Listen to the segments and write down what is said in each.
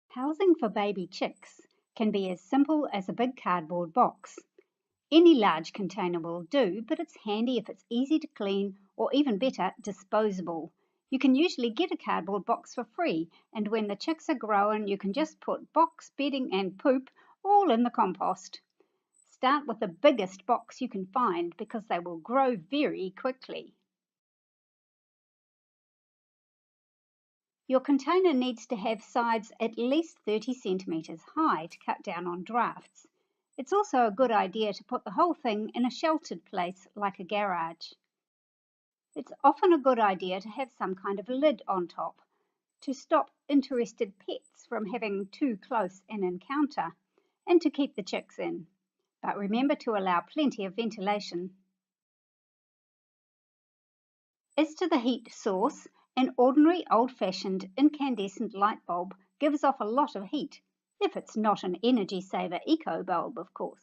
Housing for baby chicks can be as simple as a big cardboard box. Any large container will do, but it's handy if it's easy to clean or, even better, disposable. You can usually get a cardboard box for free, and when the chicks are growing you can just put box, bedding and poop all in the compost. Start with the biggest box you can find because they will grow very quickly. Your container needs to have sides at least 30 centimetres high to cut down on drafts. It's also a good idea to put the whole thing in a sheltered place like a garage. It's often a good idea to have some kind of lid on top to stop interested pets from having too close an encounter and to keep the chicks in. But remember to allow plenty of ventilation. As to the heat source, an ordinary old-fashioned incandescent light bulb gives off a lot of heat, if it's not an energy saver eco bulb, of course.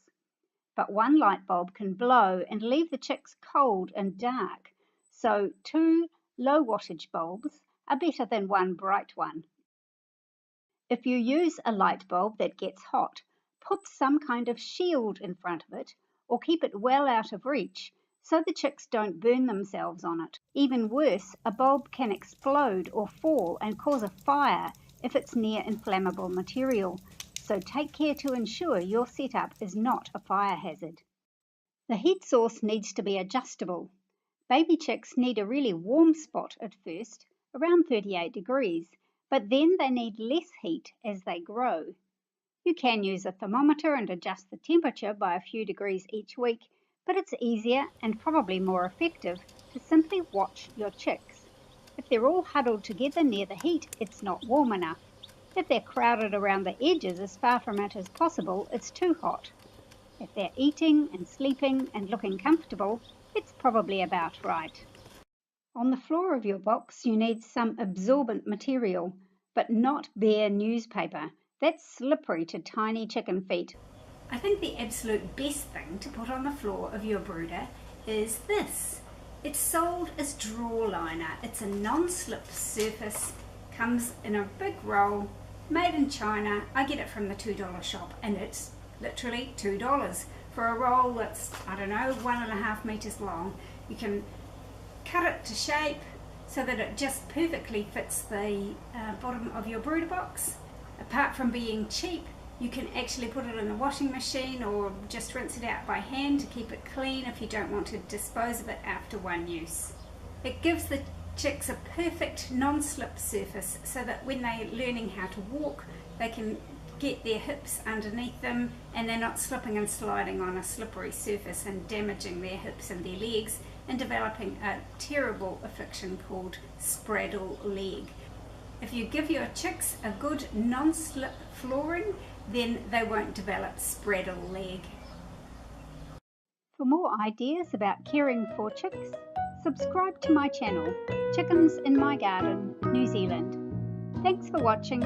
But one light bulb can blow and leave the chicks cold and dark, so 2 low wattage bulbs are better than one bright one. If you use a light bulb that gets hot, put some kind of shield in front of it or keep it well out of reach so the chicks don't burn themselves on it. Even worse, a bulb can explode or fall and cause a fire if it's near inflammable material, so take care to ensure your setup is not a fire hazard. The heat source needs to be adjustable. Baby chicks need a really warm spot at first, around 38 degrees, but then they need less heat as they grow. You can use a thermometer and adjust the temperature by a few degrees each week, but it's easier and probably more effective to simply watch your chicks. If they're all huddled together near the heat, it's not warm enough. If they're crowded around the edges as far from it as possible, it's too hot. If they're eating and sleeping and looking comfortable, it's probably about right. On the floor of your box you need some absorbent material, but not bare newspaper. That's slippery to tiny chicken feet. I think the absolute best thing to put on the floor of your brooder is this. It's sold as drawer liner. It's a non-slip surface, comes in a big roll, made in China. I get it from the $2 shop and it's literally $2 for a roll that's, I don't know, 1.5 meters long. You can cut it to shape so that it just perfectly fits the bottom of your brooder box. Apart from being cheap, you can actually put it in the washing machine or just rinse it out by hand to keep it clean if you don't want to dispose of it after one use. It gives the chicks a perfect non-slip surface so that when they're learning how to walk, they can get their hips underneath them and they're not slipping and sliding on a slippery surface and damaging their hips and their legs and developing a terrible affliction called spraddle leg. If you give your chicks a good non-slip flooring, then they won't develop spraddle leg. For more ideas about caring for chicks, subscribe to my channel, Chickens in My Garden, New Zealand. Thanks for watching.